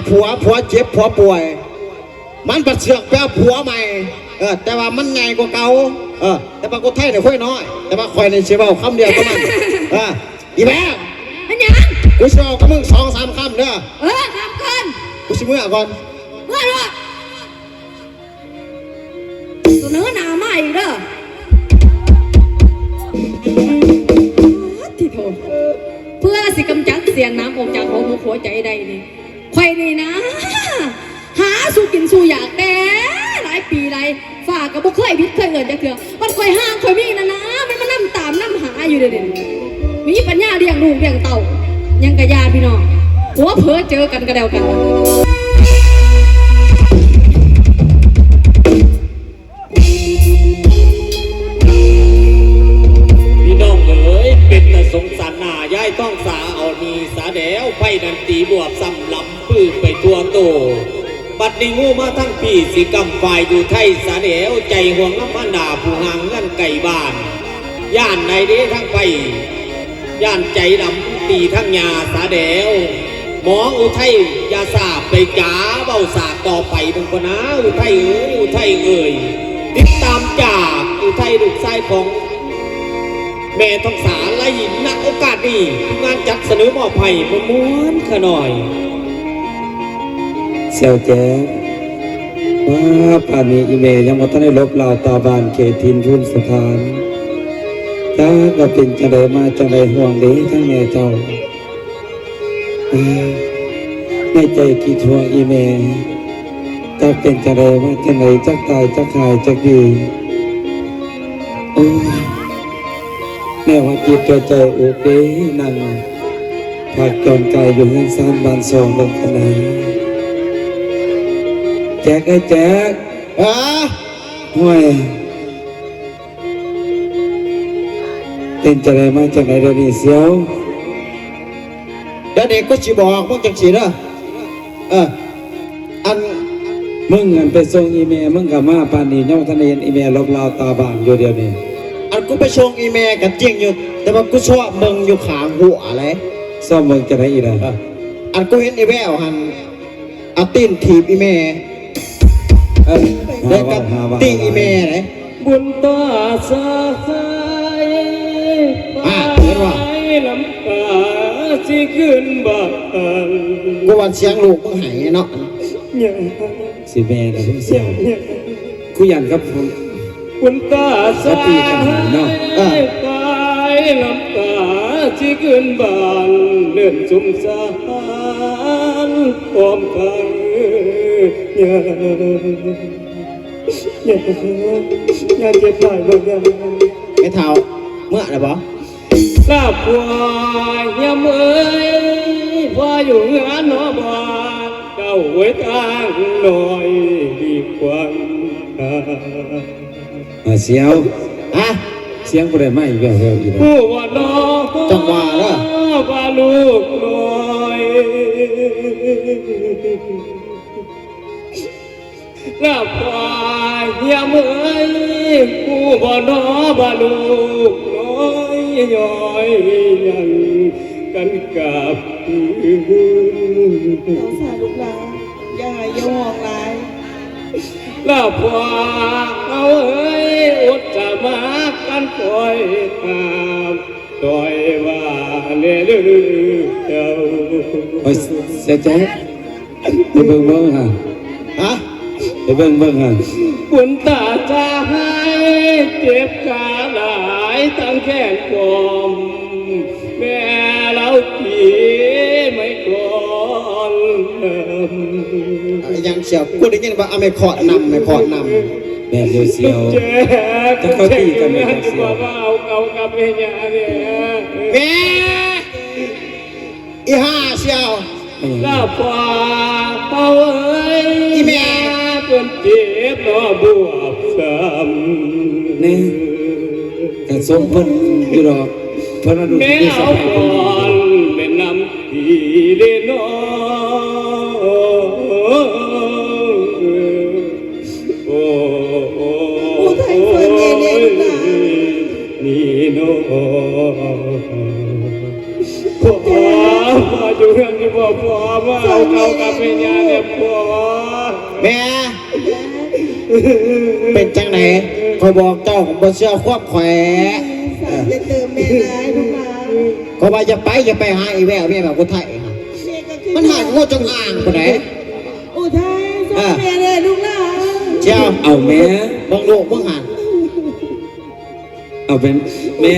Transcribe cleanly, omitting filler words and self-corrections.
ผัวเจ็บผัวป่วยมันปัดเสือกแปลผัวใหม่แต่ว่ามันไงกว่าเก่าแต่ว่ากูไทยเนี่ยค่อยน้อยแต่ว่าคอยในเชื่อว่าคำเดียวก็มันอีแม่มันยังกูเชื่อกับมึง2-3คำเด้อทำกันกูชิเมื่อก่อนเมื่อด้วยตัวเนื้อหนาใหม่เด้อที่โถเพื่อสิกำจัดเสียงน้ำออกจากหัวใจใดนี่ใครนี่นะหาสู้กินสู้อยากแต่หลายปีไรฝากกับบุเคยพิษเคยเงินจะเถื่อมันคอยห้างคอยมีนะมันมานั่งตามนั่งหาอยู่เด่นมีปัญญาเลี้ยงลูกเลี้ยงเต่ายังกระยาพี่น้องหัวเผลอเจอกันกระเดวกันพี่น้องเอ๋ยเป็นแต่สงสารหน้าย้ายต้องสาเอานีสาแดวไฟนันตีบวบซ้ำลำปื้อไปทั่วโตบัดนี้งูมาทั้งปีสีกำฝ่ายอยู่ไทยสาแดวใจห่วงน้ำมันดาผู้ห่างเงินไก่บ้านย่านในเด้ทั้งไปย่านใจดำตีทั้งยาสาแดวหมออุทัยยาสาบไปจ๋าเบ้าสาต่อไปบางคนนะอุทัยเอ๋ยอุทัยเอ๋ยติดตามจากอุทัยลูกชายของแม่ท้องสาไล่ณโอกาสนี้งานจัดเสนอมอบให้ม้วนขน่อยเสี่ยวแจ๊ว่าป่านนี้อีเมย์ยังมาท่านได้ลบลาวตาบานเขตทินพื้นสถานจ้าก็เป็นจังไดมาจังไดห่วงดีทั้งแม่เจ้าในใจคิดห่วงอีเมย์จะเป็นจังไดว่าจังไดจักตายจักหายจักดีโอ้แม่ว่าจิตตัวใจโอเคนั่งผักจนกายอยู่เงิน3 บ้าน2ลงขนาดแจ๊กไอ้แจ๊กห่วยเป็นจะไรมาจากไหนเดี๋ยวนี้เสียวเดี๋ยวเด็กก็ชิบอกมึงจังสีเด้ออันมึงเงินไปส่งอีเมลมึงกับมาปานนี้ย่อมทะเลอีเมลลบลาวตาบานอยู่เดียวนี้อันกูไปส่งอีเมลกับจริงอยู่แต่ว่ากูชอบมึงอยู่ขางหัวอะไรซ่อมมึงจะไหนอีกล่ะอันกูเห็นอีเมลหันเอาตีนถีบอีเมลแล้วก็ตีอีเมลไหนบุญตาสายเห็นว่าลำตาสิขึ้นบ้านกูวันเสียงลูกมึงหายเนาะสิแม่นะพี่เสียวกูยันครับผมบุญตาสายตายลำตาสิขึ้นบ้านเลื่อนสุมสารพร้อมกันอย่าเจ็บหน่อยเลยไอ้เท้าเมื่อไหร่บอลาบวายยามเอ้ยพออยู่งานนอบานเจ้าไว้ทางหน่อยดีกว่าเสียวเสียงกูได้ไหมแววๆอยู่ผู้ว่าน้องจังหวะเด้อว่าลูกน้อยลาบวายยามเอ้ยผู้ว่าน้องว่าลูกน้อยย่อยยังกันกับเราสาลูกหลานอย่าห่วงหลายลาพวกเอาเอ้ยอดจะมากันปล่อยตามต่อยว่าเนื้อเจ้าเสียใจไปเบิ่งฮะไปเบิ่งฮะบุญตาจะให้เจ็บกาหลายทั้งแค่กลมแม่เราผีไม่ก่อนยังเสียวกูได้ยินว่าไม่ขอดนำแม่เดียวเสียวจะเข้าตีกันไม่เสียวเอากับเมียเนี่ยแม่อีห่าเสียวลาพาเอาเอ้ยอีแม่เป็นเจ็บรอบวบซ้ำนี่แต่สมพันอยู่หรอกพระดุจที่สบายคนเป็นน้ำที่เด่นนี่โน่พออยู่ เรื่องที่บอกพ่อว่าเอาเขากับแม่ยาเนี่ยพ่อ แม่เป็นจังไหนคอยบอกเจ้าของบ่เชื่อควบแขวะ จะเติมแม่ร้ายลูกหลาน ก็ว่าอย่าไปหาอีแววแม่แบบคนไทยฮะ แม่ก็คือ มันหายงูจงอางคนไหน อุทัยสอนแม่เลยลูกหลาน เจ้า เอาแม่ บังโลกบังหัน เอาเป็นแม่